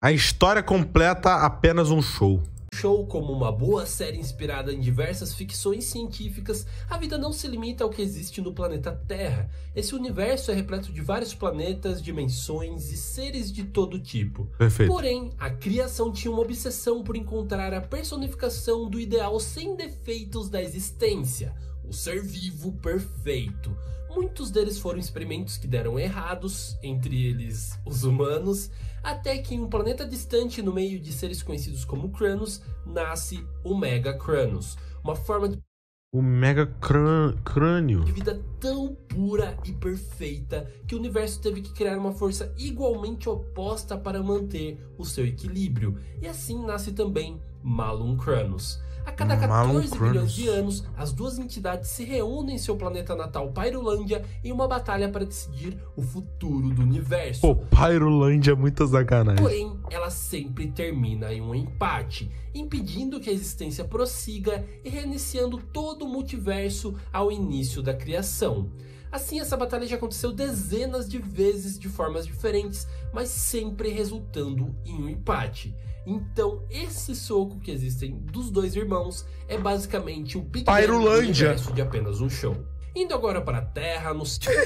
A história completa apenas um show. Show, como uma boa série inspirada em diversas ficções científicas, a vida não se limita ao que existe no planeta Terra. Esse universo é repleto de vários planetas, dimensões e seres de todo tipo. Perfeito. Porém, a criação tinha uma obsessão por encontrar a personificação do ideal sem defeitos da existência, o ser vivo perfeito. Muitos deles foram experimentos que deram errados, entre eles os humanos, até que em um planeta distante, no meio de seres conhecidos como Cronos, nasce o Mega Cronos, uma forma de O Mega Crânio. vida tão pura e perfeita que o universo teve que criar uma força igualmente oposta para manter o seu equilíbrio, e assim nasce também Malum Cronos. A cada 14 bilhões de anos, as duas entidades se reúnem em seu planeta natal Pyrolândia em uma batalha para decidir o futuro do universo. Pô, Pyrolândia é muita sacanagem. Porém, ela sempre termina em um empate, impedindo que a existência prossiga e reiniciando todo o multiverso ao início da criação. Assim, essa batalha já aconteceu dezenas de vezes de formas diferentes, mas sempre resultando em um empate. Então, esse soco que existem dos dois irmãos é basicamente o Big Bang do universo de apenas um show. Indo agora para a Terra, no século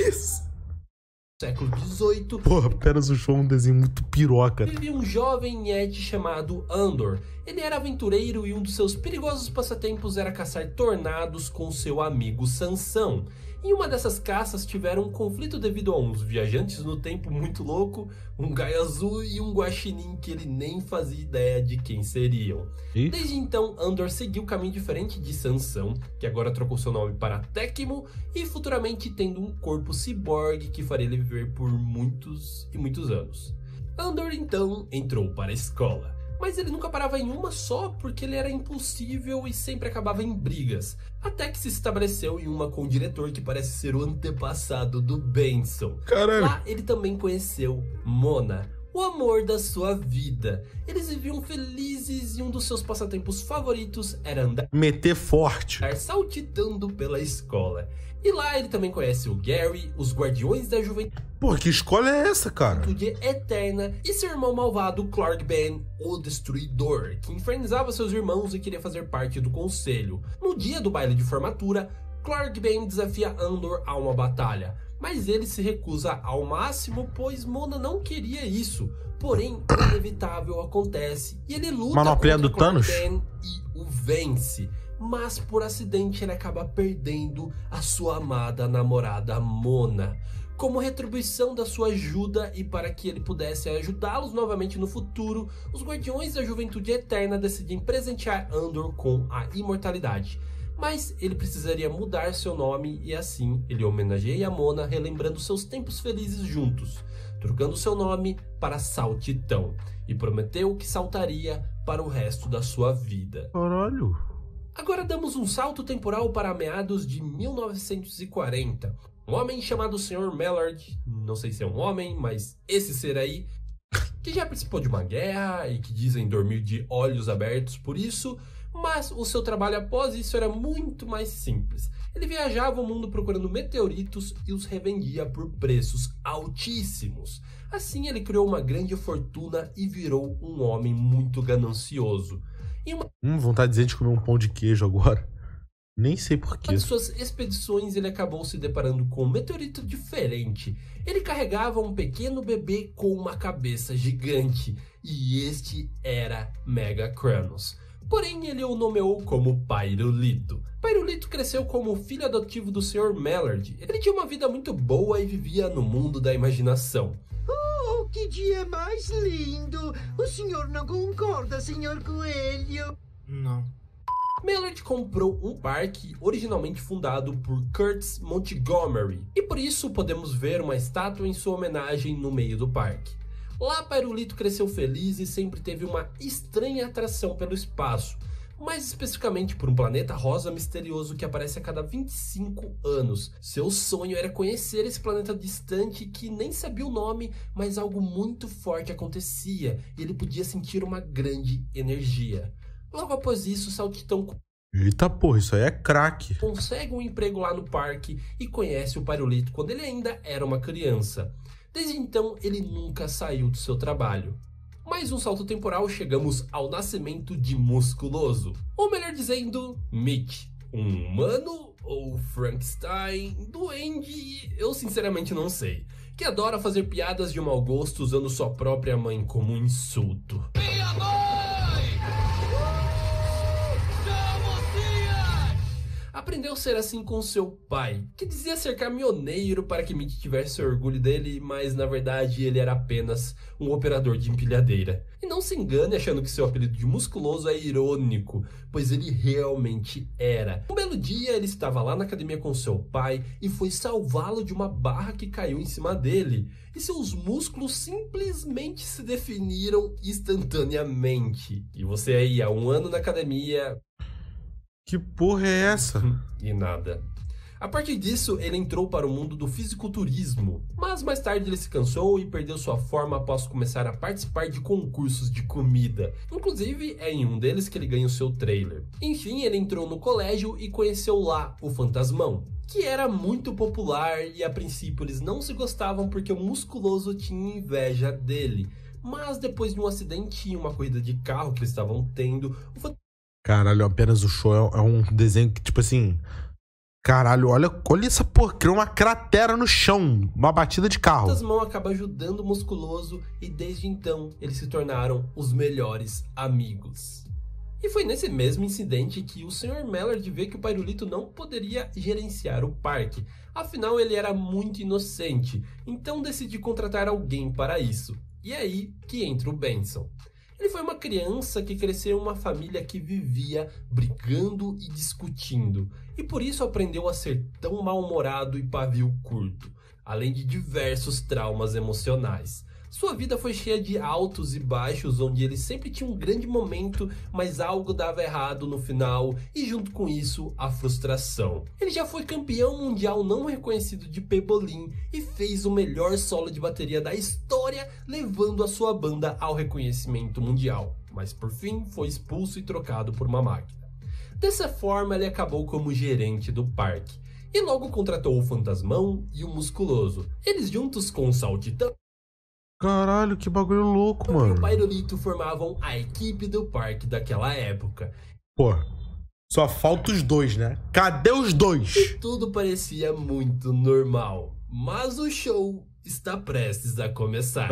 XVIII, Porra, apenas um show, um desenho muito piroca. vivia um jovem Yeti chamado Andor. Ele era aventureiro e um dos seus perigosos passatempos era caçar tornados com seu amigo Sansão. Em uma dessas caças tiveram um conflito devido a uns viajantes no tempo muito louco, um gaio azul e um guaxinim que ele nem fazia ideia de quem seriam. E? Desde então, Andor seguiu um caminho diferente de Sansão, que agora trocou seu nome para Tecmo, e futuramente tendo um corpo ciborgue que faria ele viver por muitos e muitos anos. Andor então entrou para a escola, mas ele nunca parava em uma só porque ele era impulsível e sempre acabava em brigas, até que se estabeleceu em uma com o diretor que parece ser o antepassado do Benson. Caralho. Lá ele também conheceu Mona, o amor da sua vida. Eles viviam felizes e um dos seus passatempos favoritos era andar Meter forte. saltitando pela escola. E lá ele também conhece o Gary, os Guardiões da Juventude Pô, que escola é essa, cara? Eterna, e seu irmão malvado Clark Ben, o Destruidor, que infernizava seus irmãos e queria fazer parte do conselho. No dia do baile de formatura, Clark Ben desafia Andor a uma batalha, mas ele se recusa ao máximo, pois Mona não queria isso. Porém, o inevitável acontece e ele luta Manopleia contra do Clark Thanos? Ben e o vence. Mas por acidente ele acaba perdendo a sua amada namorada Mona. Como retribuição da sua ajuda e para que ele pudesse ajudá-los novamente no futuro, os Guardiões da Juventude Eterna decidem presentear Andor com a imortalidade. Mas ele precisaria mudar seu nome e assim ele homenageia Mona, relembrando seus tempos felizes juntos, trocando seu nome para Saltitão, e prometeu que saltaria para o resto da sua vida. Caralho. Agora damos um salto temporal para meados de 1940. Um homem chamado Sr. Mallard, não sei se é um homem, mas esse ser aí, que já participou de uma guerra e que dizem dormir de olhos abertos por isso, mas o seu trabalho após isso era muito mais simples. Ele viajava o mundo procurando meteoritos e os revendia por preços altíssimos. Assim ele criou uma grande fortuna e virou um homem muito ganancioso. Vontade de comer um pão de queijo agora. Nem sei porquê. Em suas expedições ele acabou se deparando com um meteorito diferente. Ele carregava um pequeno bebê com uma cabeça gigante, e este era Mega Cronos. Porém ele o nomeou como Pyrolito. Pyrolito cresceu como filho adotivo do Sr. Mallard. Ele tinha uma vida muito boa e vivia no mundo da imaginação. Oh, que dia mais lindo! O senhor não concorda, senhor Coelho? Não. Mallard comprou um parque originalmente fundado por Curtis Montgomery, e por isso podemos ver uma estátua em sua homenagem no meio do parque. Lá Pyrolito cresceu feliz e sempre teve uma estranha atração pelo espaço, mais especificamente por um planeta rosa misterioso que aparece a cada 25 anos. Seu sonho era conhecer esse planeta distante que nem sabia o nome, mas algo muito forte acontecia e ele podia sentir uma grande energia. Logo após isso, Saltitão Eita porra, isso aí é crack. consegue um emprego lá no parque e conhece o Pyrolito quando ele ainda era uma criança. Desde então, ele nunca saiu do seu trabalho. Mais um salto temporal, chegamos ao nascimento de Musculoso. Ou melhor dizendo, Mick. Um humano ou Frankenstein? Duende? Eu sinceramente não sei. Que adora fazer piadas de mau gosto usando sua própria mãe como um insulto. Minha mãe! Aprendeu a ser assim com seu pai, que dizia ser caminhoneiro para que Mick tivesse orgulho dele, mas na verdade ele era apenas um operador de empilhadeira. E não se engane achando que seu apelido de Musculoso é irônico, pois ele realmente era. Um belo dia ele estava lá na academia com seu pai e foi salvá-lo de uma barra que caiu em cima dele. E seus músculos simplesmente se definiram instantaneamente. E você aí há um ano na academia... Que porra é essa? E nada. A partir disso, ele entrou para o mundo do fisiculturismo, mas mais tarde ele se cansou e perdeu sua forma após começar a participar de concursos de comida. Inclusive, é em um deles que ele ganha o seu trailer. Enfim, ele entrou no colégio e conheceu lá o Fantasmão, que era muito popular e a princípio eles não se gostavam porque o Musculoso tinha inveja dele. Mas depois de um acidente em uma corrida de carro que eles estavam tendo, o Caralho, apenas o show é um desenho que, tipo assim... Caralho, olha essa porra, criou uma cratera no chão, uma batida de carro. Fantasmão acaba ajudando o Musculoso e desde então eles se tornaram os melhores amigos. E foi nesse mesmo incidente que o Sr. Mallard vê que o Pirulito não poderia gerenciar o parque. Afinal, ele era muito inocente, então decide contratar alguém para isso. E é aí que entra o Benson. Ele foi uma criança que cresceu em uma família que vivia brigando e discutindo, e por isso aprendeu a ser tão mal-humorado e pavio curto, além de diversos traumas emocionais. Sua vida foi cheia de altos e baixos, onde ele sempre tinha um grande momento, mas algo dava errado no final, e junto com isso, a frustração. Ele já foi campeão mundial não reconhecido de pebolim e fez o melhor solo de bateria da história, levando a sua banda ao reconhecimento mundial. Mas por fim, foi expulso e trocado por uma máquina. Dessa forma, ele acabou como gerente do parque, e logo contratou o Fantasmão e o Musculoso. Eles juntos com o Saltitão, Caralho, que bagulho louco, e mano. o Pirulito formavam a equipe do parque daquela época. Pô, só falta os dois, né? Cadê os dois? E tudo parecia muito normal. Mas o show está prestes a começar.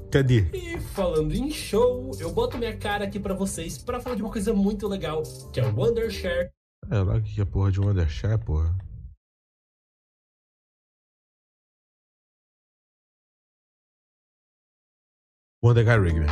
Cadê? E falando em show, eu boto minha cara aqui pra vocês pra falar de uma coisa muito legal, que é o Wondershare. É lá que é porra de Wondershare, porra. Mordecai Rigby.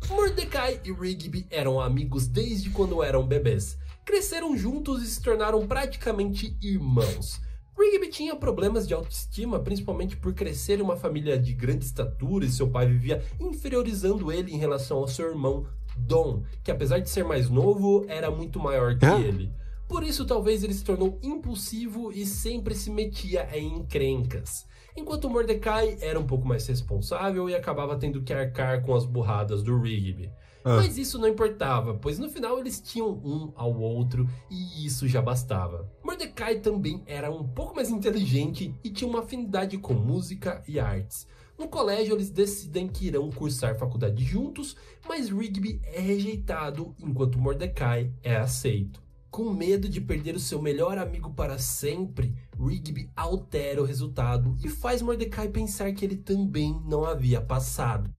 Mordecai e Rigby eram amigos desde quando eram bebês. Cresceram juntos e se tornaram praticamente irmãos. Rigby tinha problemas de autoestima, principalmente por crescer em uma família de grande estatura e seu pai vivia inferiorizando ele em relação ao seu irmão Dom, que apesar de ser mais novo, era muito maior que ele. Por isso, talvez ele se tornou impulsivo e sempre se metia em encrencas. Enquanto Mordecai era um pouco mais responsável e acabava tendo que arcar com as burradas do Rigby. Mas isso não importava, pois no final eles tinham um ao outro e isso já bastava. Mordecai também era um pouco mais inteligente e tinha uma afinidade com música e artes. No colégio eles decidem que irão cursar faculdade juntos, mas Rigby é rejeitado enquanto Mordecai é aceito. Com medo de perder o seu melhor amigo para sempre, Rigby altera o resultado e faz Mordecai pensar que ele também não havia passado.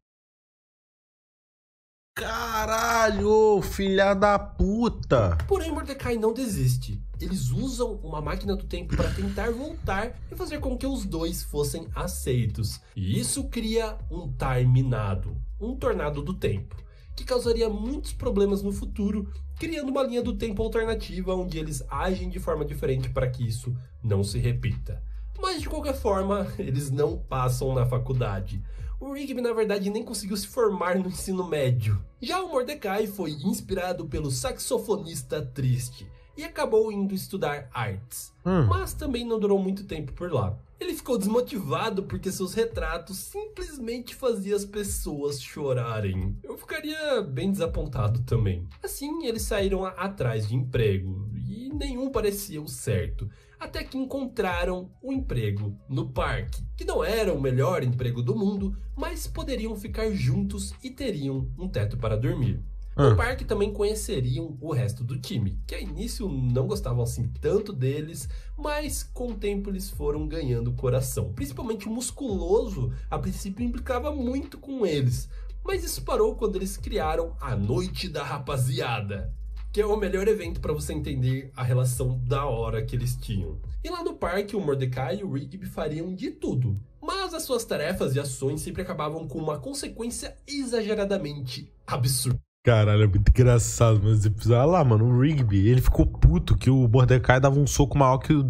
Caralho, filha da puta. Porém, Mordecai não desiste. Eles usam uma máquina do tempo para tentar voltar e fazer com que os dois fossem aceitos. E isso cria um Time-nado, um tornado do tempo, que causaria muitos problemas no futuro, criando uma linha do tempo alternativa onde eles agem de forma diferente para que isso não se repita. Mas de qualquer forma, eles não passam na faculdade. O Rigby na verdade nem conseguiu se formar no ensino médio. Já o Mordecai foi inspirado pelo saxofonista Triste e acabou indo estudar artes, mas também não durou muito tempo por lá. Ele ficou desmotivado porque seus retratos simplesmente faziam as pessoas chorarem. Eu ficaria bem desapontado também. Assim, eles saíram atrás de emprego e nenhum parecia o certo. até que encontraram um emprego no parque, que não era o melhor emprego do mundo, mas poderiam ficar juntos e teriam um teto para dormir. No parque também conheceriam o resto do time, que a início não gostavam assim tanto deles, mas com o tempo eles foram ganhando o coração. Principalmente o musculoso, a princípio implicava muito com eles, mas isso parou quando eles criaram a Noite da Rapaziada, que é o melhor evento para você entender a relação da hora que eles tinham. E lá no parque, o Mordecai e o Rigby fariam de tudo, mas as suas tarefas e ações sempre acabavam com uma consequência exageradamente absurda. Caralho, é muito engraçado, mas olha lá, mano, o Rigby, ele ficou puto que o Mordecai dava um soco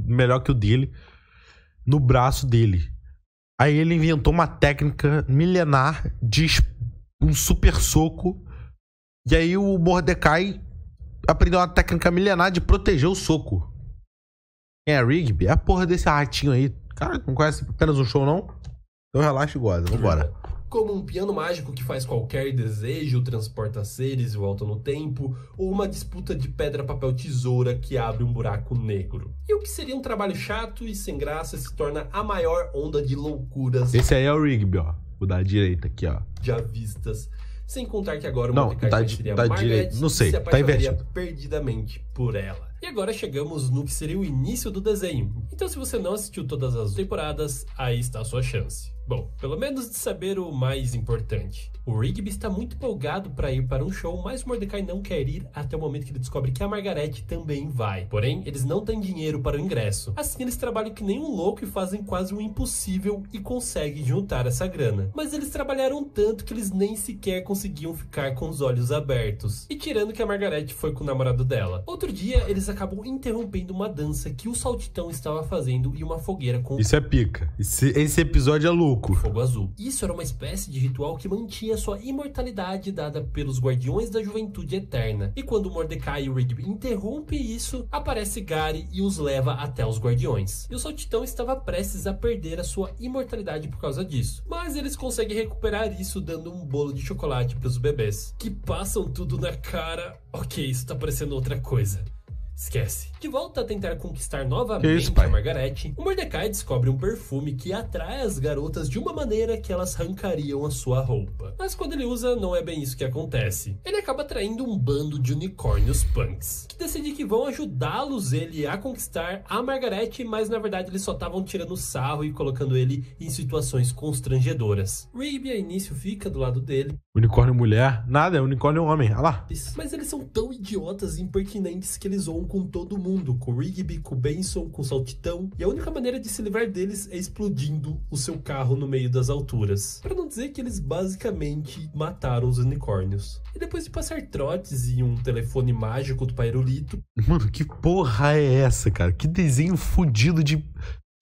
melhor que o dele no braço dele. Aí ele inventou uma técnica milenar de um super soco. E aí o Mordecai aprendeu uma técnica milenar de proteger o soco. Quem é Rigby? É a porra desse ratinho aí. Cara, não conhece apenas um show, não? Então relaxa e goza, vambora. Como um piano mágico que faz qualquer desejo, transporta seres e volta no tempo, ou uma disputa de pedra, papel, tesoura que abre um buraco negro. E o que seria um trabalho chato e sem graça se torna a maior onda de loucuras Esse aí é o Rigby, ó. O da direita aqui, ó. já vistas. Sem contar que agora o Não, Mordecai tá conheceria tá Margaret direito. Não sei, e se tá apaixonaria invertido. perdidamente por ela. E agora chegamos no que seria o início do desenho. Então se você não assistiu todas as temporadas, aí está a sua chance. Bom, pelo menos de saber o mais importante. O Rigby está muito empolgado para ir para um show, mas o Mordecai não quer ir até o momento que ele descobre que a Margaret também vai. Porém, eles não têm dinheiro para o ingresso. Assim, eles trabalham que nem um louco e fazem quase o impossível e conseguem juntar essa grana. Mas eles trabalharam tanto que eles nem sequer conseguiam ficar com os olhos abertos. E tirando que a Margaret foi com o namorado dela. Outro dia, eles acabam interrompendo uma dança que o Saltitão estava fazendo e uma fogueira com Isso é pica. Esse episódio é louco. fogo azul. Isso era uma espécie de ritual que mantinha sua imortalidade dada pelos Guardiões da Juventude Eterna. E quando Mordecai e o Rigby interrompem isso, aparece Gary e os leva até os Guardiões. E o Saltitão estava prestes a perder a sua imortalidade por causa disso. Mas eles conseguem recuperar isso dando um bolo de chocolate para os bebês, que passam tudo na cara. Ok, isso tá parecendo outra coisa. Esquece. De volta a tentar conquistar novamente a Margaret, o Mordecai descobre um perfume que atrai as garotas de uma maneira que elas arrancariam a sua roupa. Mas quando ele usa, não é bem isso que acontece. Ele acaba atraindo um bando de unicórnios punks, que decidem que vão ajudá-los ele a conquistar a Margaret, mas na verdade eles só estavam tirando sarro e colocando ele em situações constrangedoras. Rigby, a início, fica do lado dele. Unicórnio mulher? Nada, é unicórnio homem. Olha lá. Mas eles são tão idiotas e impertinentes que eles zoam com todo mundo, com o Rigby, com o Benson, com o Saltitão, e a única maneira de se livrar deles é explodindo o seu carro no meio das alturas. Para não dizer que eles basicamente mataram os unicórnios. E depois de passar trotes e um telefone mágico do Pairulito, Mano, que porra é essa, cara? Que desenho fudido de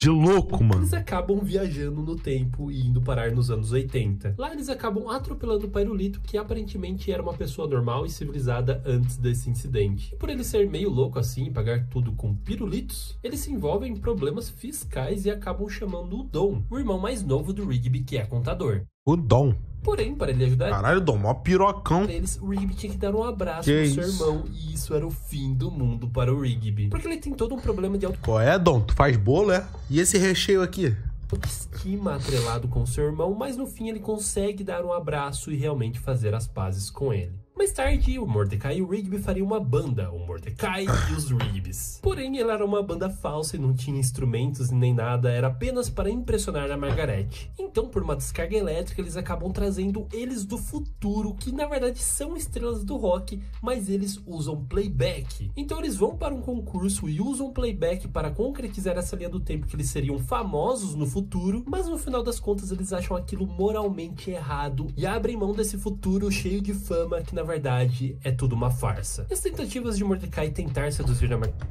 louco, mano. eles acabam viajando no tempo e indo parar nos anos 80. Lá eles acabam atropelando o Pairulito, que aparentemente era uma pessoa normal e civilizada antes desse incidente. E por ele ser meio louco assim e pagar tudo com pirulitos, eles se envolvem em problemas fiscais e acabam chamando o Dom, o irmão mais novo do Rigby, que é contador. O Dom. Porém, para ele ajudar Caralho, Dom, mó pirocão. eles, o Rigby tinha que dar um abraço Que no seu isso? irmão, e isso era o fim do mundo para o Rigby. Porque ele tem todo um problema de Qual é, Dom? Tu faz bolo, é? E esse recheio aqui? autoestima atrelado com seu irmão, mas no fim ele consegue dar um abraço e realmente fazer as pazes com ele. Mais tarde, o Mordecai e o Rigby fariam uma banda, o Mordecai e os Rigbys. Porém, ela era uma banda falsa e não tinha instrumentos nem nada, era apenas para impressionar a Margaret. Então, por uma descarga elétrica, eles acabam trazendo eles do futuro, que na verdade são estrelas do rock, mas eles usam playback. Então eles vão para um concurso e usam playback para concretizar essa linha do tempo que eles seriam famosos no futuro, mas no final das contas eles acham aquilo moralmente errado e abrem mão desse futuro cheio de fama que na verdade é tudo uma farsa. E as tentativas de Mordecai tentar seduzir a Margaret.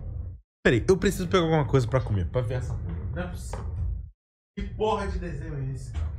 Peraí, eu preciso pegar alguma coisa pra comer, pra ver essa porra. Não é possível. Que porra de desenho é esse, cara?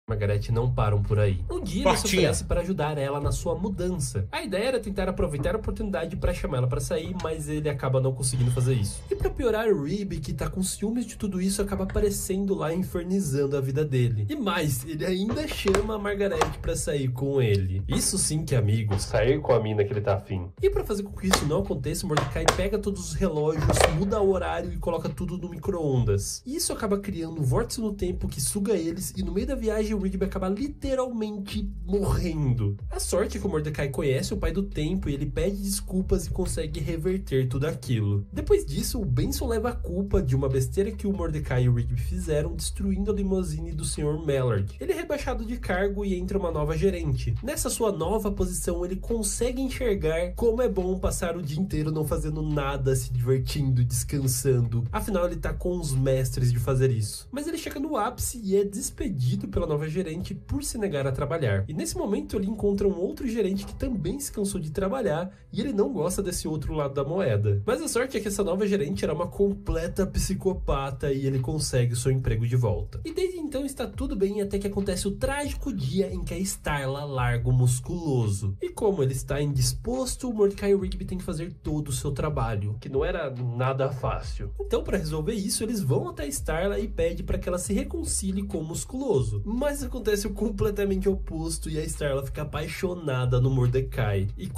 Margaret não param por aí. Um dia ele se Fortinha. oferece para ajudar ela na sua mudança. A ideia era tentar aproveitar a oportunidade para chamar ela para sair, mas ele acaba não conseguindo fazer isso. E para piorar, o Ribby, que tá com ciúmes de tudo isso, acaba aparecendo lá e infernizando a vida dele. E mais, ele ainda chama a Margaret para sair com ele. Isso sim que é amigo, sair com a mina que ele tá afim. E para fazer com que isso não aconteça, o Mordecai pega todos os relógios, muda o horário e coloca tudo no micro-ondas. E isso acaba criando um vórtice no tempo que suga eles, e no meio da viagem o Rigby acaba literalmente morrendo. A sorte é que o Mordecai conhece o pai do tempo e ele pede desculpas e consegue reverter tudo aquilo. Depois disso, o Benson leva a culpa de uma besteira que o Mordecai e o Rigby fizeram, destruindo a limusine do Sr. Mallard. Ele é rebaixado de cargo e entra uma nova gerente. Nessa sua nova posição, ele consegue enxergar como é bom passar o dia inteiro não fazendo nada, se divertindo e descansando. Afinal, ele tá com os mestres de fazer isso. Mas ele chega no ápice e é despedido pela nova gerente por se negar a trabalhar. E nesse momento ele encontra um outro gerente que também se cansou de trabalhar e ele não gosta desse outro lado da moeda. Mas a sorte é que essa nova gerente era uma completa psicopata e ele consegue o seu emprego de volta. E desde então está tudo bem até que acontece o trágico dia em que a Starla larga o musculoso. E como ele está indisposto, o Mordecai e o Rigby têm que fazer todo o seu trabalho, que não era nada fácil. Então, para resolver isso, eles vão até a Starla e pedem para que ela se reconcilie com o musculoso. Mas acontece o completamente oposto e a Starla fica apaixonada no Mordecai. E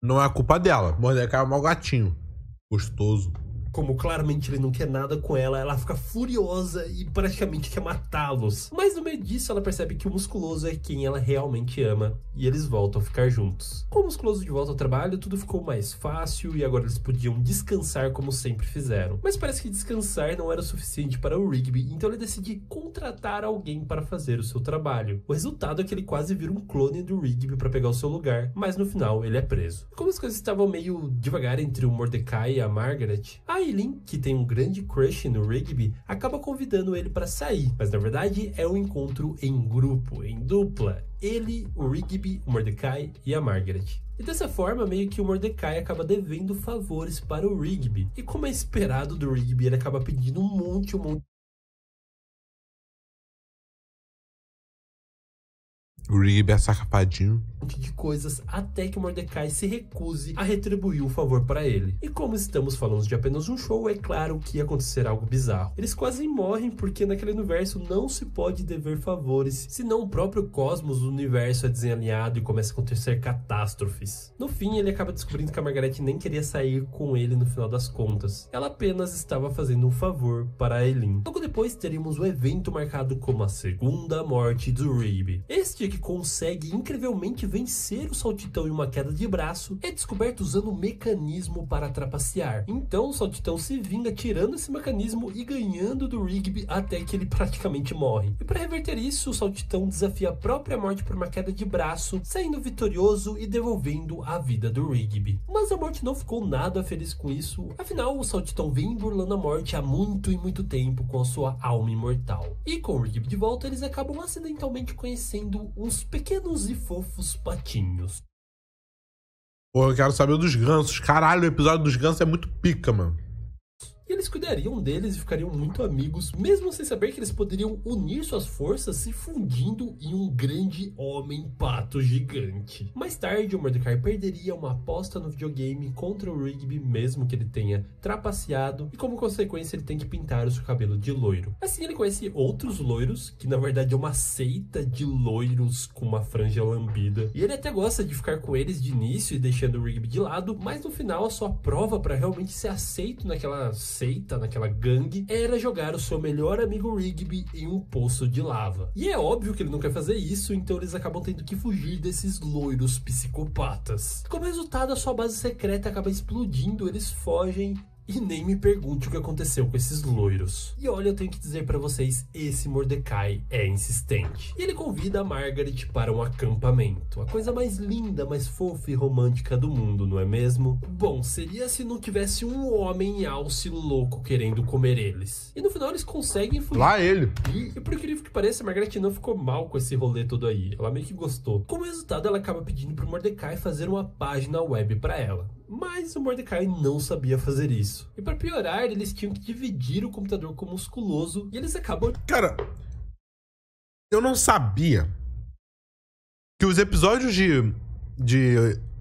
Não é a culpa dela. Mordecai é um mau gatinho. Gostoso. como claramente ele não quer nada com ela, ela fica furiosa e praticamente quer matá-los. Mas no meio disso ela percebe que o musculoso é quem ela realmente ama e eles voltam a ficar juntos. Com o musculoso de volta ao trabalho, tudo ficou mais fácil e agora eles podiam descansar como sempre fizeram. Mas parece que descansar não era o suficiente para o Rigby, então ele decide contratar alguém para fazer o seu trabalho. O resultado é que ele quase vira um clone do Rigby para pegar o seu lugar, mas no final ele é preso. Como as coisas estavam meio devagar entre o Mordecai e a Margaret, a Eileen, que tem um grande crush no Rigby, acaba convidando ele para sair, mas na verdade é um encontro em grupo, em dupla. Ele, o Rigby, o Mordecai e a Margaret. E dessa forma, meio que o Mordecai acaba devendo favores para o Rigby. E como é esperado do Rigby, ele acaba pedindo um monte O Rigby é sacapadinho. de coisas até que o Mordecai se recuse a retribuir o favor para ele. E como estamos falando de apenas um show, é claro que ia acontecer algo bizarro. Eles quase morrem porque naquele universo não se pode dever favores, senão o próprio cosmos do universo é desalinhado e começa a acontecer catástrofes. No fim, ele acaba descobrindo que a Margaret nem queria sair com ele no final das contas. Ela apenas estava fazendo um favor para a Eileen. Logo depois teríamos o evento marcado como a segunda morte do Rigby. Este que consegue incrivelmente vencer o Saltitão em uma queda de braço é descoberto usando um mecanismo para trapacear. Então o Saltitão se vinga tirando esse mecanismo e ganhando do Rigby até que ele praticamente morre. E para reverter isso, o Saltitão desafia a própria morte por uma queda de braço, saindo vitorioso e devolvendo a vida do Rigby. Mas a morte não ficou nada feliz com isso, afinal o Saltitão vem burlando a morte há muito e muito tempo com a sua alma imortal. E com o Rigby de volta, eles acabam acidentalmente conhecendo uns pequenos e fofos patinhos. Pô, eu quero saber dos gansos. Caralho, o episódio dos gansos é muito pica, mano. E eles cuidariam deles e ficariam muito amigos, mesmo sem saber que eles poderiam unir suas forças se fundindo em um grande homem-pato gigante. Mais tarde, o Mordecai perderia uma aposta no videogame contra o Rigby, mesmo que ele tenha trapaceado, e como consequência ele tem que pintar o seu cabelo de loiro. Assim ele conhece outros loiros, que na verdade é uma seita de loiros com uma franja lambida. E ele até gosta de ficar com eles de início e deixando o Rigby de lado, mas no final a sua prova para realmente ser aceito naquela seita, naquela gangue, era jogar o seu melhor amigo Rigby em um poço de lava. E é óbvio que ele não quer fazer isso, então eles acabam tendo que fugir desses loiros psicopatas. Como resultado, a sua base secreta acaba explodindo, eles fogem. E nem me pergunte o que aconteceu com esses loiros. E olha, eu tenho que dizer pra vocês, esse Mordecai é insistente. E ele convida a Margaret para um acampamento. A coisa mais linda, mais fofa e romântica do mundo, não é mesmo? Bom, seria se não tivesse um homem em alce louco querendo comer eles. E no final eles conseguem fugir. Lá ele. E por incrível que pareça, a Margaret não ficou mal com esse rolê todo aí. Ela meio que gostou. Como resultado, ela acaba pedindo pro Mordecai fazer uma página web pra ela. Mas o Mordecai não sabia fazer isso. E para piorar, eles tinham que dividir o computador com o musculoso e eles acabam... Cara, Eu não sabia que os episódios de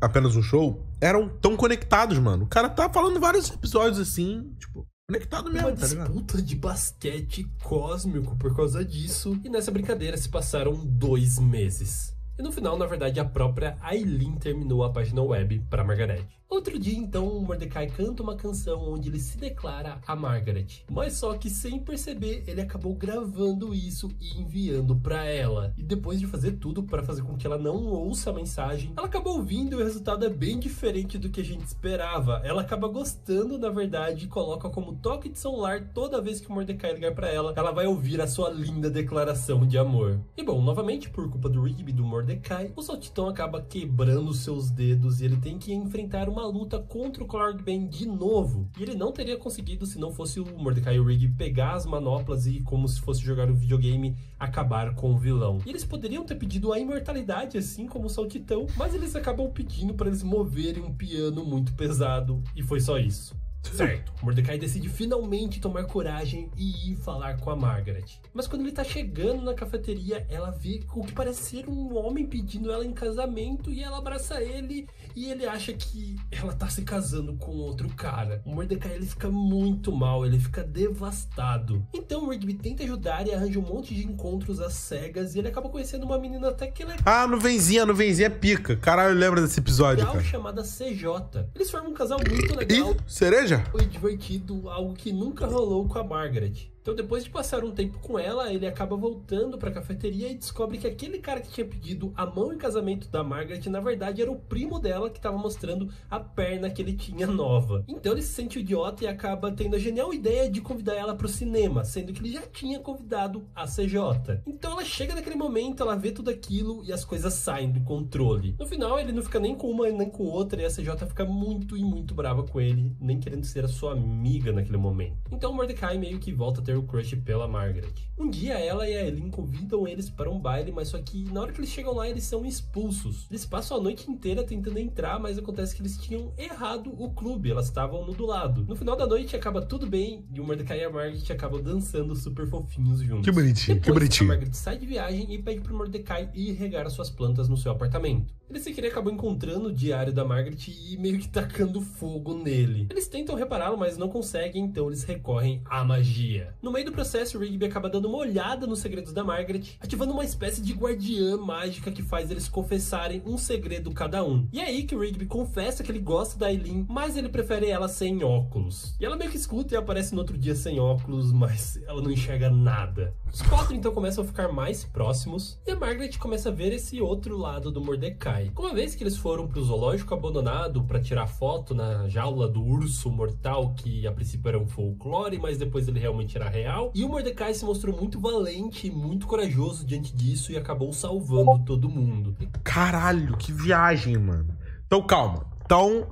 Apenas um Show eram tão conectados, mano. O cara tá falando vários episódios assim, tipo, conectado mesmo, Uma tá ligado? disputa de basquete cósmico por causa disso. E nessa brincadeira se passaram 2 meses. E no final, na verdade, a própria Aileen terminou a página web para Margaret. Outro dia, então, o Mordecai canta uma canção onde ele se declara a Margaret. Mas só que, sem perceber, ele acabou gravando isso e enviando para ela. E depois de fazer tudo para fazer com que ela não ouça a mensagem, ela acabou ouvindo e o resultado é bem diferente do que a gente esperava. Ela acaba gostando, na verdade, e coloca como toque de celular toda vez que o Mordecai ligar para ela, ela vai ouvir a sua linda declaração de amor. E bom, novamente, por culpa do Rigby e do Mordecai, o Saltitão acaba quebrando seus dedos e ele tem que enfrentar uma luta contra o Clark Bane de novo. E ele não teria conseguido se não fosse o Mordecai e o Rigby pegar as manoplas e, como se fosse jogar um videogame, acabar com o vilão. E eles poderiam ter pedido a imortalidade, assim como o Saltitão, mas eles acabam pedindo para eles moverem um piano muito pesado, e foi só isso. Certo, Mordecai decide finalmente tomar coragem e ir falar com a Margaret. Mas quando ele tá chegando na cafeteria, ela vê o que parece ser um homem pedindo ela em casamento e ela abraça ele e ele acha que ela tá se casando com outro cara. O Mordecai, ele fica muito mal, ele fica devastado. Então o Rigby tenta ajudar e arranja um monte de encontros às cegas e ele acaba conhecendo uma menina até que legal. Ah, nuvenzinha é pica. Caralho, lembra desse episódio, cara. Chamada CJ. Eles formam um casal muito legal. Ih, cereja? Foi divertido, algo que nunca rolou com a Margaret. Então, depois de passar um tempo com ela, ele acaba voltando pra cafeteria e descobre que aquele cara que tinha pedido a mão em casamento da Margaret, na verdade, era o primo dela que tava mostrando a perna que ele tinha nova. Então, ele se sente idiota e acaba tendo a genial ideia de convidar ela pro cinema, sendo que ele já tinha convidado a CJ. Então, ela chega naquele momento, ela vê tudo aquilo e as coisas saem do controle. No final, ele não fica nem com uma nem com outra e a CJ fica muito e muito brava com ele, nem querendo ser a sua amiga naquele momento. Então, o Mordecai meio que volta a ter o crush pela Margaret. Um dia ela e a Aileen convidam eles para um baile, mas só que na hora que eles chegam lá eles são expulsos. Eles passam a noite inteira tentando entrar, mas acontece que eles tinham errado o clube, elas estavam no do lado. No final da noite acaba tudo bem e o Mordecai e a Margaret acabam dançando super fofinhos juntos. Que bonitinho, Depois, que bonitinho. A Margaret sai de viagem e pede pro Mordecai ir regar as suas plantas no seu apartamento. Ele sem querer acabou encontrando o diário da Margaret e meio que tacando fogo nele. Eles tentam repará-lo, mas não conseguem, então eles recorrem à magia. No meio do processo, o Rigby acaba dando uma olhada nos segredos da Margaret, ativando uma espécie de guardiã mágica que faz eles confessarem um segredo cada um. E é aí que o Rigby confessa que ele gosta da Aileen, mas ele prefere ela sem óculos. E ela meio que escuta e aparece no outro dia sem óculos, mas ela não enxerga nada. Os 4 então começam a ficar mais próximos e a Margaret começa a ver esse outro lado do Mordecai. Uma vez que eles foram pro zoológico abandonado para tirar foto na jaula do urso mortal, que a princípio era um folclore, mas depois ele realmente era real, e o Mordecai se mostrou muito valente e muito corajoso diante disso e acabou salvando todo mundo. Caralho, que viagem, mano. Então, calma. Então,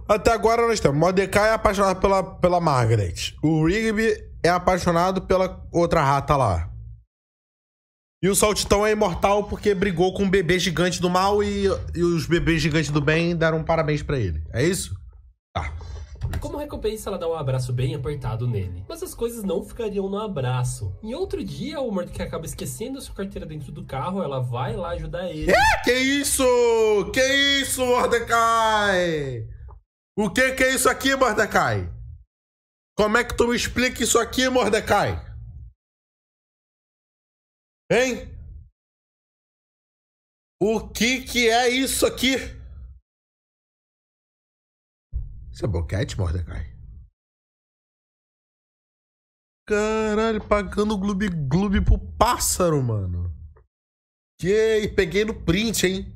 até agora nós temos Mordecai é apaixonado pela Margaret. O Rigby é apaixonado pela outra rata lá. E o Saltitão é imortal porque brigou com um bebê gigante do mal e os bebês gigantes do bem deram parabéns pra ele. É isso? Tá. Como recompensa, ela dá um abraço bem apertado nele. Mas as coisas não ficariam no abraço. Em outro dia, o Mordecai acaba esquecendo a sua carteira dentro do carro, ela vai lá ajudar ele. Que isso? Que isso, Mordecai? O que é isso aqui, Mordecai? Como é que tu me explica isso aqui, Mordecai? Hein? O que é isso aqui? Isso é boquete, Mordecai? Caralho, pagando gloob pro pássaro, mano. Peguei no print, hein?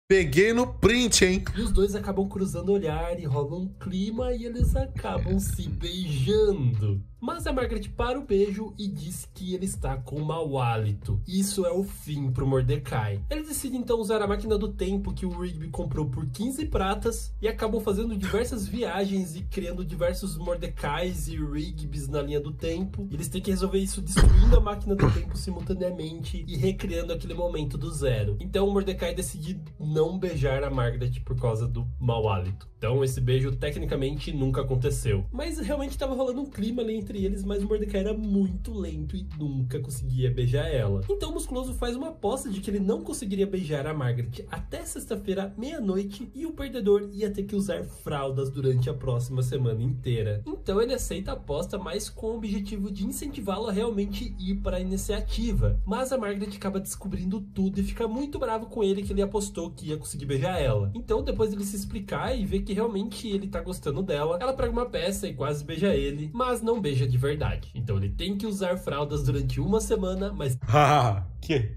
Peguei no print, hein? E os dois acabam cruzando o olhar e rola um clima e eles acabam se beijando. Mas a Margaret para o beijo e diz que ele está com mau hálito. Isso é o fim pro Mordecai. Ele decide então usar a máquina do tempo que o Rigby comprou por 15 pratas e acabam fazendo diversas viagens e criando diversos Mordecais e Rigbys na linha do tempo. Eles têm que resolver isso destruindo a máquina do tempo simultaneamente e recriando aquele momento do zero. Então o Mordecai decide não beijar a Margaret por causa do mau hálito. Então esse beijo tecnicamente nunca aconteceu. Mas realmente estava rolando um clima ali entre entre eles, mas o Mordecai era muito lento e nunca conseguia beijar ela. Então o Musculoso faz uma aposta de que ele não conseguiria beijar a Margaret até sexta-feira, meia-noite, e o perdedor ia ter que usar fraldas durante a próxima semana inteira. Então ele aceita a aposta, mas com o objetivo de incentivá-lo a realmente ir para a iniciativa. Mas a Margaret acaba descobrindo tudo e fica muito bravo com ele que ele apostou que ia conseguir beijar ela. Então depois dele se explicar e ver que realmente ele tá gostando dela, ela pega uma peça e quase beija ele, mas não beija de verdade. Então ele tem que usar fraldas durante uma semana, mas que?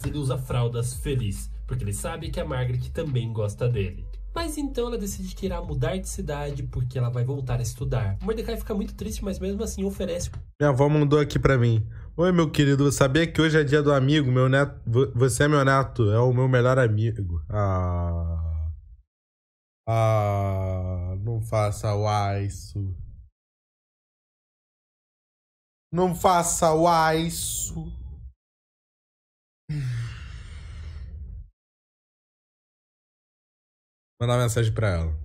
Ele usa fraldas feliz, porque ele sabe que a Margaret também gosta dele. Mas então ela decide que irá mudar de cidade porque ela vai voltar a estudar. O Mordecai fica muito triste, mas mesmo assim oferece... Minha avó mandou aqui pra mim. Oi, meu querido, sabia que hoje é dia do amigo? Meu neto, você é meu neto, é o meu melhor amigo. Não faça isso. Não faça isso. Mandar uma mensagem pra ela.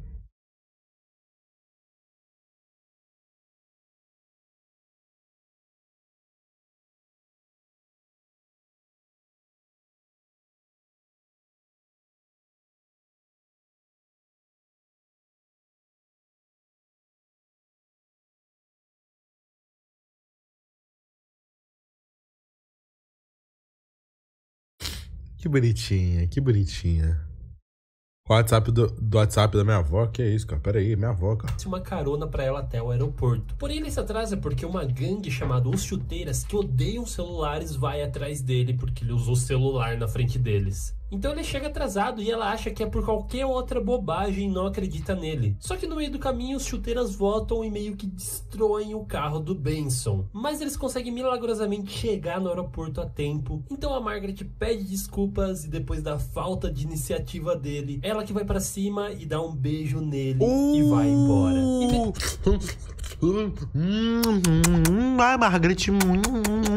Que bonitinha, que bonitinha. O WhatsApp do WhatsApp da minha avó? Que é isso, cara? Pera aí, minha avó, cara. uma carona pra ela até o aeroporto. Porém, ele se atrasa porque uma gangue chamada Os Chuteiras, que odeiam celulares, vai atrás dele porque ele usou celular na frente deles. Então ele chega atrasado e ela acha que é por qualquer outra bobagem e não acredita nele. Só que no meio do caminho os chuteiras voltam e meio que destroem o carro do Benson. Mas eles conseguem milagrosamente chegar no aeroporto a tempo. Então a Margaret pede desculpas e depois da falta de iniciativa dele, ela que vai pra cima e dá um beijo nele e vai embora. Ai, Margaret.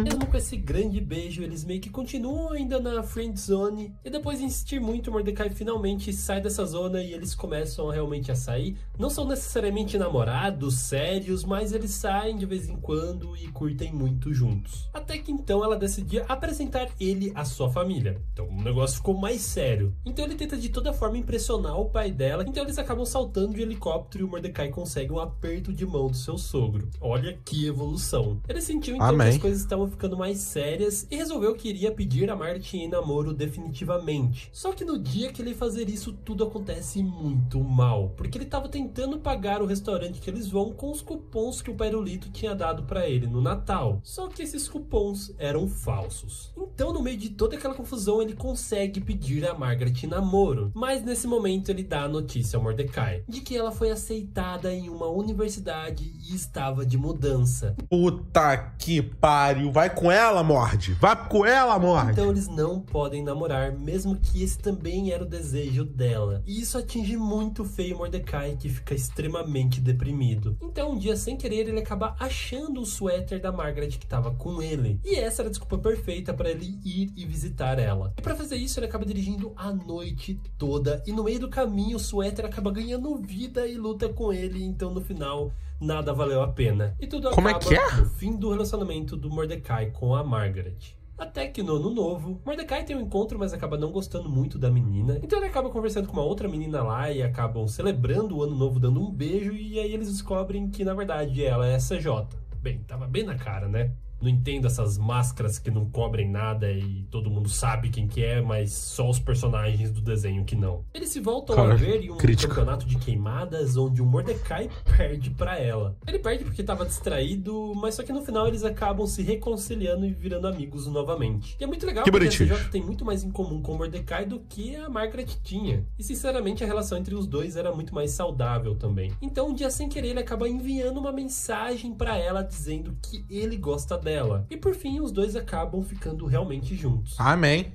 Mesmo com esse grande beijo, eles meio que continuam ainda na friend zone. E depois de insistir muito, o Mordecai finalmente sai dessa zona e eles começam realmente a sair. Não são necessariamente namorados, sérios, mas eles saem de vez em quando e curtem muito juntos. Até que então ela decidia apresentar ele à sua família. Então o negócio ficou mais sério. Então ele tenta de toda forma impressionar o pai dela. Então eles acabam saltando de helicóptero e o Mordecai consegue um aperto de mão do seu sogro. Olha que evolução. Ele sentiu então que as coisas estavam ficando mais sérias e resolveu que iria pedir a Martin em namoro definitivamente. Só que no dia que ele fazer isso, tudo acontece muito mal, porque ele estava tentando pagar o restaurante que eles vão com os cupons que o Pairulito tinha dado para ele no Natal. Só que esses cupons eram falsos. Então, no meio de toda aquela confusão, ele consegue pedir a Margaret em namoro. Mas nesse momento ele dá a notícia ao Mordecai de que ela foi aceitada em uma universidade e estava de mudança. Puta que pariu. Vai com ela, Morde. Vai com ela, Morde. Então eles não podem namorar, mesmo que esse também era o desejo dela. E isso atinge muito feio Mordecai, que fica extremamente deprimido. Então um dia, sem querer, ele acaba achando o suéter da Margaret que estava com ele. E essa era a desculpa perfeita para ele ir e visitar ela. E para fazer isso, ele acaba dirigindo a noite toda. E no meio do caminho, o suéter acaba ganhando vida e luta com ele. Então no final, nada valeu a pena. E tudo acaba no fim do relacionamento do Mordecai com a Margaret. Até que no ano novo, Mordecai tem um encontro, mas acaba não gostando muito da menina. Então ele acaba conversando com uma outra menina lá e acabam celebrando o ano novo dando um beijo. E aí eles descobrem que na verdade ela é CJ. Bem, tava bem na cara, né? Não entendo essas máscaras que não cobrem nada e todo mundo sabe quem que é, mas só os personagens do desenho que não. Eles se voltam a ver em um campeonato de queimadas onde o Mordecai perde pra ela. Ele perde porque tava distraído, mas só que no final eles acabam se reconciliando e virando amigos novamente. E é muito legal porque a CJ tem muito mais em comum com o Mordecai do que a Margaret tinha. E sinceramente a relação entre os dois era muito mais saudável também. Então um dia sem querer ele acaba enviando uma mensagem pra ela dizendo que ele gosta dela. E por fim, os dois acabam ficando realmente juntos. Amém.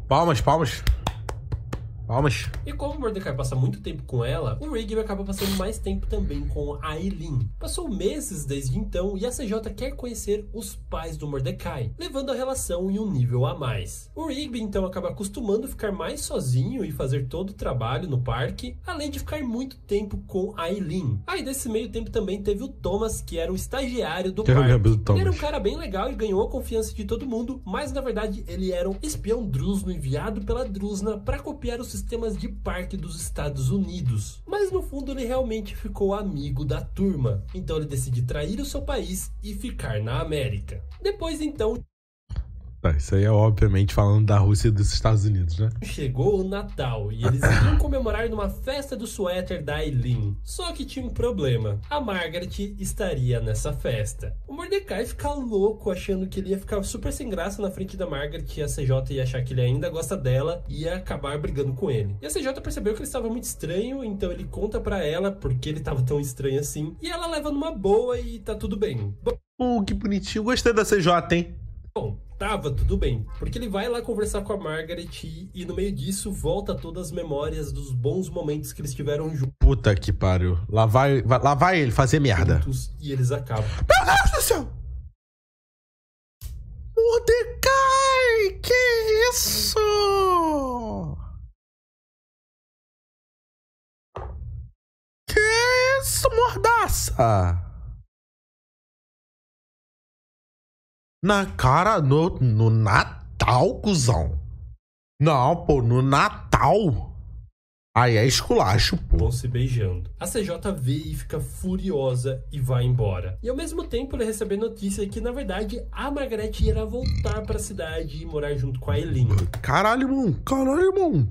Palmas, palmas. Palmas. E como o Mordecai passa muito tempo com ela, o Rigby acaba passando mais tempo também com a Aileen. Passou meses desde então e a CJ quer conhecer os pais do Mordecai, levando a relação em um nível a mais. O Rigby então acaba acostumando a ficar mais sozinho e fazer todo o trabalho no parque, além de ficar muito tempo com a Aileen. Aí desse meio tempo também teve o Thomas, que era o estagiário do parque. Ele era um cara bem legal e ganhou a confiança de todo mundo, mas na verdade ele era um espião drusno enviado pela Drusna para copiar os sistemas de parque dos Estados Unidos. Mas no fundo ele realmente ficou amigo da turma, então ele decide trair o seu país e ficar na América. Depois então Isso aí é obviamente falando da Rússia e dos Estados Unidos, né? chegou o Natal e eles iriam comemorar numa festa do suéter da Aileen. Só que tinha um problema. A Margaret estaria nessa festa. O Mordecai fica louco achando que ele ia ficar super sem graça na frente da Margaret e a CJ ia achar que ele ainda gosta dela e ia acabar brigando com ele. E a CJ percebeu que ele estava muito estranho, então ele conta pra ela porque ele estava tão estranho assim. E ela leva numa boa e tá tudo bem. Que bonitinho. Gostei da CJ, hein? Bom, tava tudo bem, porque ele vai lá conversar com a Margaret e no meio disso volta todas as memórias dos bons momentos que eles tiveram Puta que pariu. Lá vai ele fazer merda. juntos e eles acabam. Meu Deus do céu! Mordecai! Que isso? Que isso, mordaça? Na cara, no Natal, cuzão. Não, pô, no Natal. Aí é esculacho, pô. Vão se beijando. A CJ vê e fica furiosa e vai embora. E ao mesmo tempo ele recebe a notícia que, na verdade, a Margaret irá voltar pra cidade e morar junto com a Aileen. Caralho, irmão.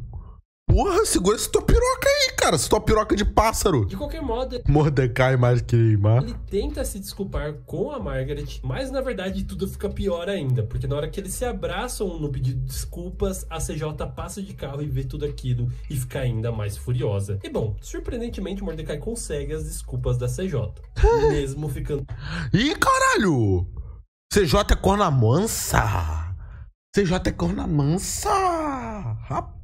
Porra, segura essa tua piroca aí, cara. Essa tua piroca de pássaro. De qualquer modo, Mordecai mais que Neymar. ele tenta se desculpar com a Margaret, mas na verdade tudo fica pior ainda, porque na hora que eles se abraçam no pedido de desculpas, a CJ passa de carro e vê tudo aquilo e fica ainda mais furiosa. E bom, surpreendentemente o Mordecai consegue as desculpas da CJ, mesmo ficando... Ih, caralho! CJ é corna mansa! CJ é corna mansa!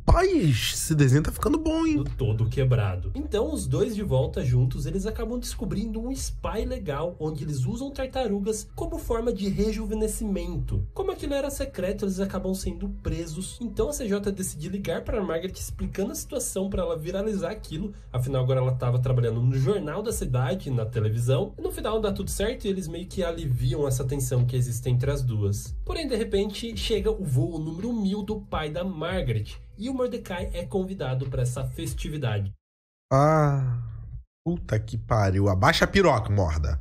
Rapaz, esse desenho tá ficando bom, hein? todo quebrado. Então, os dois de volta juntos, eles acabam descobrindo um spa legal, onde eles usam tartarugas como forma de rejuvenescimento. Como aquilo era secreto, eles acabam sendo presos. Então, a CJ decide ligar para a Margaret explicando a situação para ela viralizar aquilo. Afinal, agora ela estava trabalhando no jornal da cidade, na televisão. E no final dá tudo certo e eles meio que aliviam essa tensão que existe entre as duas. Porém, de repente, chega o voo número 1000 do pai da Margaret. E o Mordecai é convidado para essa festividade. Puta que pariu. Abaixa a piroca, morda.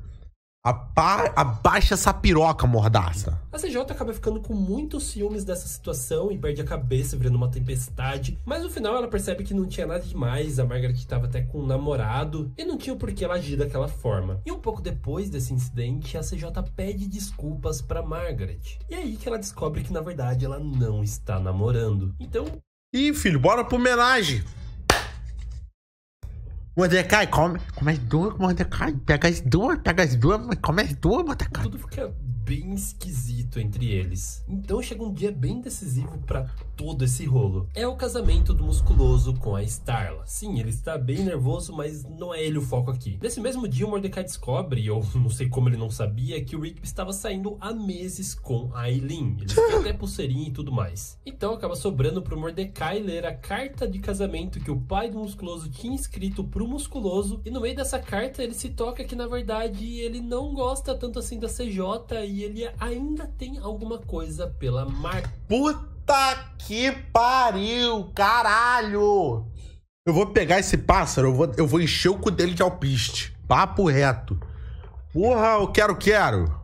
Abaixa essa piroca, mordaça. A CJ acaba ficando com muitos ciúmes dessa situação e perde a cabeça virando uma tempestade. Mas no final ela percebe que não tinha nada demais. A Margaret estava até com um namorado e não tinha por que ela agir daquela forma. E um pouco depois desse incidente, a CJ pede desculpas para Margaret. E é aí que ela descobre que na verdade ela não está namorando. Então... Ih, filho, bora pro homenagem. Mordecai, come as duas, Mordecai. Pega as duas, come as duas, Mordecai. Tudo fica bem esquisito entre eles. Então chega um dia bem decisivo pra todo esse rolo. É o casamento do Musculoso com a Starla. Sim, ele está bem nervoso, mas não é ele o foco aqui. Nesse mesmo dia, o Mordecai descobre, ou não sei como ele não sabia, que o Rigby estava saindo há meses com a Aileen. Eles têm até pulseirinha e tudo mais. Então acaba sobrando pro Mordecai ler a carta de casamento que o pai do Musculoso tinha escrito pro Musculoso. E no meio dessa carta ele se toca que na verdade ele não gosta tanto assim da CJ e ele ainda tem alguma coisa pela Margaret. Puta que pariu, caralho! Eu vou pegar esse pássaro, eu vou encher o cu dele de alpiste. Papo reto. Porra, eu quero.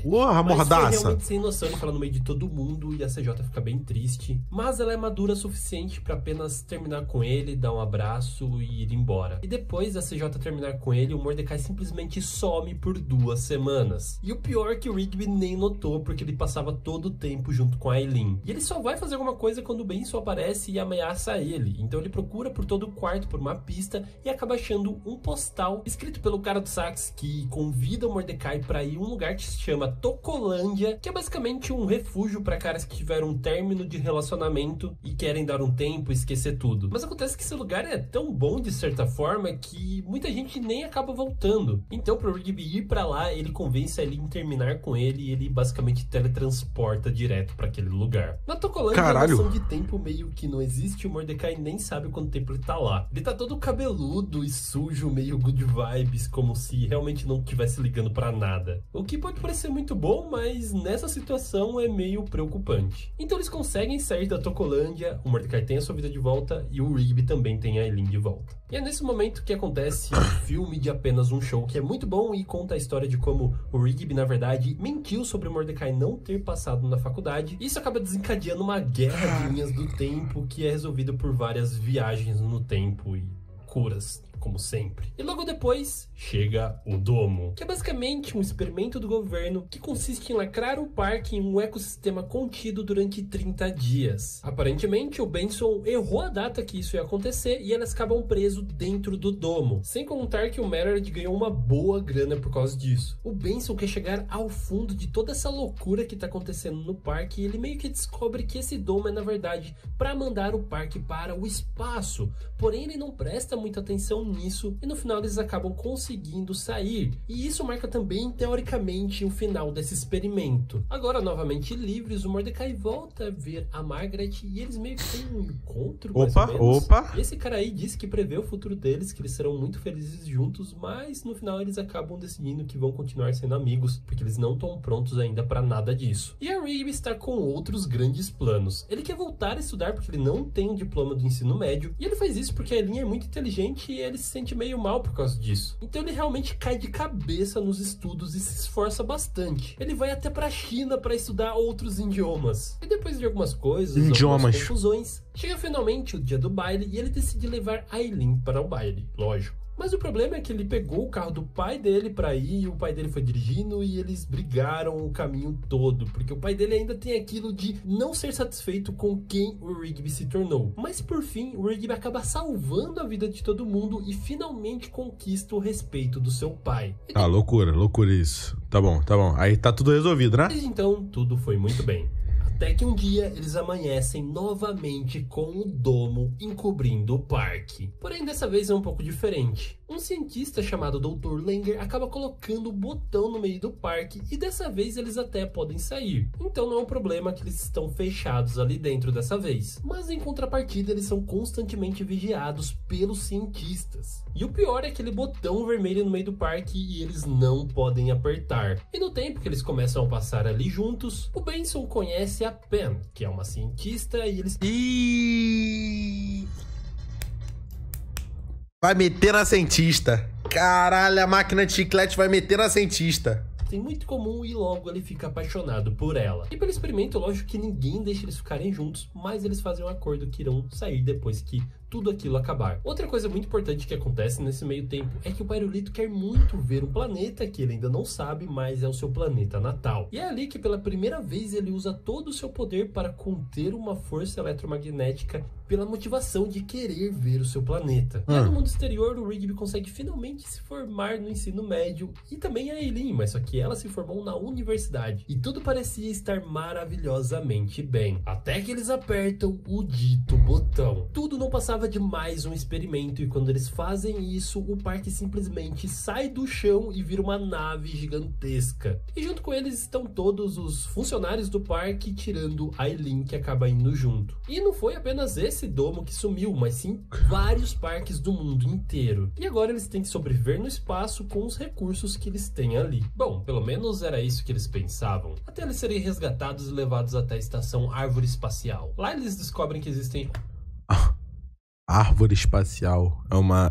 Porra, mas mordaça. foi realmente sem noção de falar no meio de todo mundo e a CJ fica bem triste. Mas ela é madura o suficiente pra apenas terminar com ele, dar um abraço e ir embora. E depois da CJ terminar com ele, o Mordecai simplesmente some por 2 semanas. E o pior é que o Rigby nem notou, porque ele passava todo o tempo junto com a Aileen. E ele só vai fazer alguma coisa quando o Benson aparece e ameaça ele. Então ele procura por todo o quarto por uma pista e acaba achando um postal escrito pelo cara do sax que convida o Mordecai pra ir a um lugar que se chama chama Tocolândia, que é basicamente um refúgio para caras que tiveram um término de relacionamento e querem dar um tempo e esquecer tudo. Mas acontece que esse lugar é tão bom de certa forma que muita gente nem acaba voltando. Então pro Rigby ir pra lá, ele convence a Eileen terminar com ele e ele basicamente teletransporta direto pra aquele lugar. Na Tocolândia, a noção de tempo meio que não existe, o Mordecai nem sabe quanto tempo ele tá lá. Ele tá todo cabeludo e sujo, meio good vibes, como se realmente não estivesse ligando pra nada. O que pode parecer muito bom, mas nessa situação é meio preocupante. Então eles conseguem sair da Tocolândia, o Mordecai tem a sua vida de volta e o Rigby também tem a Eileen de volta. E é nesse momento que acontece um filme de apenas um show, que é muito bom e conta a história de como o Rigby, na verdade, mentiu sobre o Mordecai não ter passado na faculdade. Isso acaba desencadeando uma guerra de linhas do tempo que é resolvida por várias viagens no tempo e curas, como sempre. E logo depois chega o Domo, que é basicamente um experimento do governo que consiste em lacrar o parque em um ecossistema contido durante 30 dias. Aparentemente, o Benson errou a data que isso ia acontecer e eles acabam presos dentro do Domo. Sem contar que o Meredith ganhou uma boa grana por causa disso. O Benson quer chegar ao fundo de toda essa loucura que tá acontecendo no parque e ele meio que descobre que esse Domo é, na verdade, para mandar o parque para o espaço. Porém, ele não presta muita atenção nisso e no final eles acabam conseguindo sair. E isso marca também, teoricamente, o final desse experimento. Agora, novamente livres, o Mordecai volta a ver a Margaret e eles meio que têm um encontro, mais ou menos. E esse cara aí disse que prevê o futuro deles, que eles serão muito felizes juntos, mas no final eles acabam decidindo que vão continuar sendo amigos, porque eles não estão prontos ainda pra nada disso. E a Rigby está com outros grandes planos. Ele quer voltar a estudar porque ele não tem um diploma do ensino médio, e ele faz isso porque a Eileen é muito inteligente e ele se sente meio mal por causa disso. Então ele realmente cai de cabeça nos estudos e se esforça bastante. Ele vai até pra China para estudar outros idiomas. E depois de algumas coisas, algumas confusões, chega finalmente o dia do baile e ele decide levar a Eileen para o baile, lógico. Mas o problema é que ele pegou o carro do pai dele pra ir, e o pai dele foi dirigindo e eles brigaram o caminho todo, porque o pai dele ainda tem aquilo de não ser satisfeito com quem o Rigby se tornou. Mas por fim, o Rigby acaba salvando a vida de todo mundo e finalmente conquista o respeito do seu pai. Ah, loucura isso. Tá bom. Aí tá tudo resolvido, né? Desde então, tudo foi muito bem. Até que um dia eles amanhecem novamente com o Domo encobrindo o parque. Porém, dessa vez é um pouco diferente. Um cientista chamado Dr. Langer acaba colocando o botão no meio do parque e dessa vez eles até podem sair. Então não é um problema que eles estão fechados ali dentro dessa vez. Mas em contrapartida eles são constantemente vigiados pelos cientistas. E o pior é aquele botão vermelho no meio do parque e eles não podem apertar. E no tempo que eles começam a passar ali juntos, o Benson conhece a Pen, que é uma cientista, e eles... Vai meter na cientista. Caralho, a máquina de chiclete vai meter na cientista. Tem muito comum e logo ele fica apaixonado por ela. E pelo experimento, lógico que ninguém deixa eles ficarem juntos, mas eles fazem um acordo que irão sair depois que tudo aquilo acabar. Outra coisa muito importante que acontece nesse meio tempo é que o Pairulito quer muito ver um planeta que ele ainda não sabe, mas é o seu planeta natal. E é ali que pela primeira vez ele usa todo o seu poder para conter uma força eletromagnética pela motivação de querer ver o seu planeta. E no mundo exterior, o Rigby consegue finalmente se formar no ensino médio e também a Eileen, mas só que ela se formou na universidade. E tudo parecia estar maravilhosamente bem. Até que eles apertam o dito botão. Tudo não passava de mais um experimento e quando eles fazem isso, o parque simplesmente sai do chão e vira uma nave gigantesca. E junto com eles estão todos os funcionários do parque, tirando a Eileen, que acaba indo junto. E não foi apenas esse domo que sumiu, mas sim vários parques do mundo inteiro. E agora eles têm que sobreviver no espaço com os recursos que eles têm ali. Bom, pelo menos era isso que eles pensavam. Até eles serem resgatados e levados até a estação Árvore Espacial. Lá eles descobrem que existem... Árvore Espacial.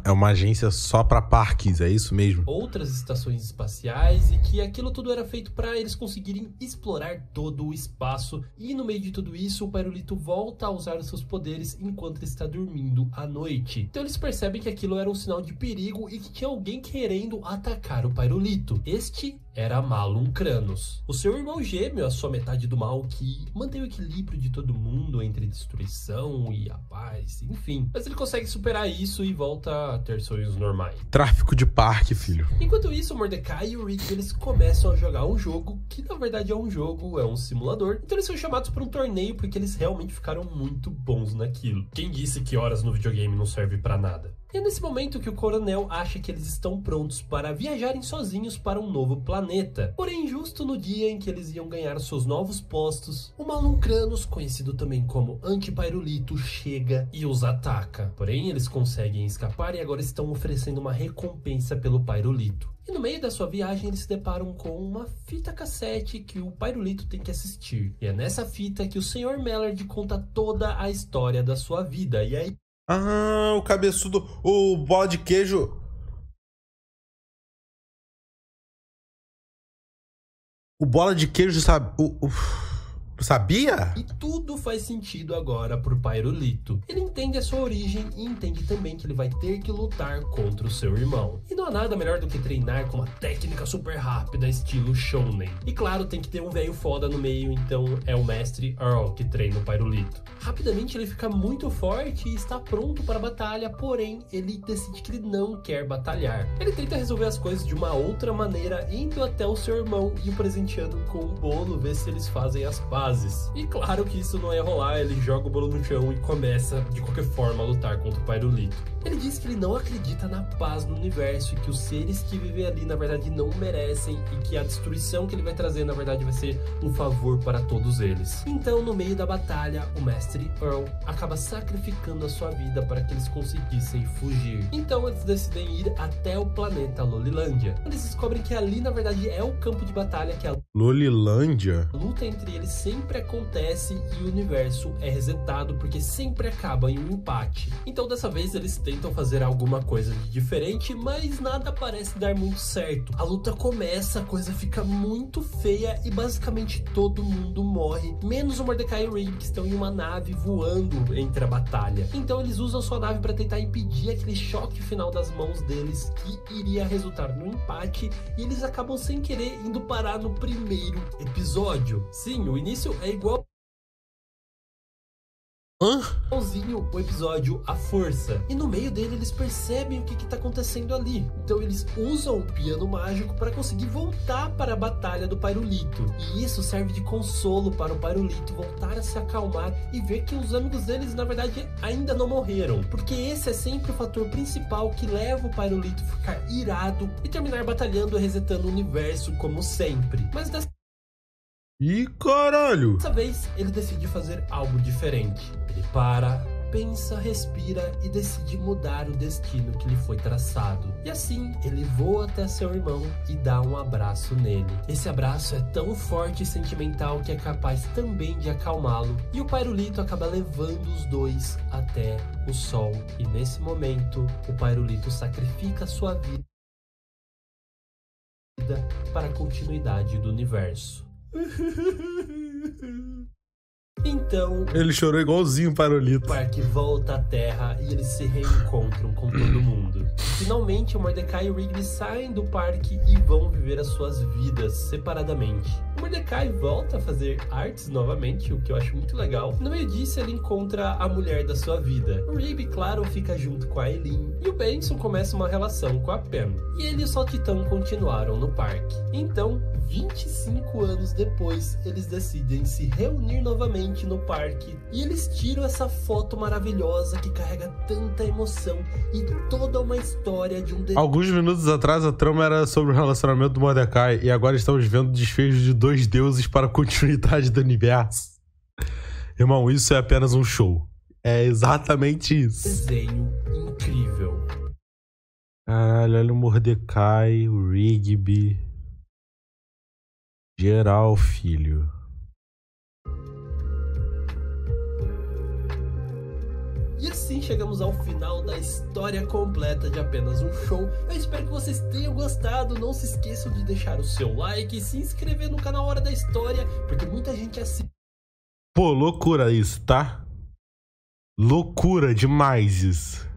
É uma agência só pra parques, é isso mesmo? Outras estações espaciais e que aquilo tudo era feito pra eles conseguirem explorar todo o espaço. E no meio de tudo isso, o Pairulito volta a usar os seus poderes enquanto ele está dormindo à noite. Então eles percebem que aquilo era um sinal de perigo e que tinha alguém querendo atacar o Pairulito. Este era Malum Kranos, o seu irmão gêmeo, a sua metade do mal, que mantém o equilíbrio de todo mundo entre destruição e a paz, enfim. Mas ele consegue superar isso e volta a ter sonhos normais. Tráfico de parque, filho. Enquanto isso, o Mordecai e o Rigby, eles começam a jogar um jogo que na verdade é um jogo, é um simulador. Então eles são chamados para um torneio porque eles realmente ficaram muito bons naquilo. Quem disse que horas no videogame não serve para nada? E é nesse momento que o coronel acha que eles estão prontos para viajarem sozinhos para um novo planeta. Porém, justo no dia em que eles iam ganhar seus novos postos, o Malum Kranos, conhecido também como Antipyrolito, chega e os ataca. Porém, eles conseguem escapar e agora estão oferecendo uma recompensa pelo Pyrolito. E no meio da sua viagem, eles se deparam com uma fita cassete que o Pyrolito tem que assistir. E é nessa fita que o Sr. Mallard conta toda a história da sua vida. E aí... Ah, o cabeçudo, o bola de queijo. O bola de queijo, sabe? Sabia? E tudo faz sentido agora pro Pyrolito. Ele entende a sua origem e entende também que ele vai ter que lutar contra o seu irmão. E não há nada melhor do que treinar com uma técnica super rápida, estilo Shonen. E claro, tem que ter um velho foda no meio, então é o mestre Earl que treina o Pyrolito. Rapidamente ele fica muito forte e está pronto para a batalha, porém ele decide que ele não quer batalhar. Ele tenta resolver as coisas de uma outra maneira, indo até o seu irmão e o presenteando com um bolo, ver se eles fazem as pazes. E claro que isso não ia rolar, ele joga o bolo no chão e começa de qualquer forma a lutar contra o Pyrolito. Ele diz que ele não acredita na paz no universo e que os seres que vivem ali na verdade não merecem e que a destruição que ele vai trazer na verdade vai ser um favor para todos eles. Então no meio da batalha, o mestre Earl acaba sacrificando a sua vida para que eles conseguissem fugir. Então eles decidem ir até o planeta Lolilândia. Eles descobrem que ali na verdade é o campo de batalha, que a Lolilândia? luta entre eles sempre acontece e o universo é resetado porque sempre acaba em um empate. Então dessa vez eles tentam fazer alguma coisa de diferente, mas nada parece dar muito certo. A luta começa, a coisa fica muito feia e basicamente todo mundo morre, menos o Mordecai e o Rigby, que estão em uma nave voando entre a batalha. Então eles usam sua nave para tentar impedir aquele choque final das mãos deles que iria resultar no empate, e eles acabam sem querer indo parar no primeiro episódio. Sim, o início é igualzinho o episódio A Força. E no meio dele eles percebem o que tá acontecendo ali. Então eles usam o piano mágico para conseguir voltar para a batalha do Pyrolito. E isso serve de consolo para o Pyrolito voltar a se acalmar e ver que os amigos deles na verdade ainda não morreram. Porque esse é sempre o fator principal que leva o Pyrolito a ficar irado e terminar batalhando e resetando o universo como sempre. Mas Ih, caralho! dessa vez ele decide fazer algo diferente. Ele para, pensa, respira e decide mudar o destino que lhe foi traçado. E assim, ele voa até seu irmão e dá um abraço nele. Esse abraço é tão forte e sentimental que é capaz também de acalmá-lo. E o Pyrolito acaba levando os dois até o sol. E nesse momento, o Pyrolito sacrifica sua vida para a continuidade do universo. Então ele chorou igualzinho o Pyrolito. O parque volta à Terra e eles se reencontram com todo mundo. Finalmente, o Mordecai e o Rigby saem do parque e vão viver as suas vidas separadamente. O Mordecai volta a fazer artes novamente, o que eu acho muito legal. No meio disso, ele encontra a mulher da sua vida. O Rigby, claro, fica junto com a Eileen. E o Benson começa uma relação com a Pam. E ele e o Saltitão continuaram no parque. Então, 25 anos depois, eles decidem se reunir novamente no parque. E eles tiram essa foto maravilhosa que carrega tanta emoção e toda uma história de um... Alguns minutos atrás a trama era sobre o relacionamento do Mordecai e agora estamos vendo o desfecho de dois deuses para a continuidade do universo. Irmão, isso é apenas um show. É exatamente isso. Desenho incrível. Caralho, olha o Mordecai, o Rigby. Geral, filho. E assim chegamos ao final da história completa de Apenas um Show. Eu espero que vocês tenham gostado. Não se esqueçam de deixar o seu like e se inscrever no canal Hora da História, porque muita gente assiste. Pô, loucura isso, tá? Loucura demais isso.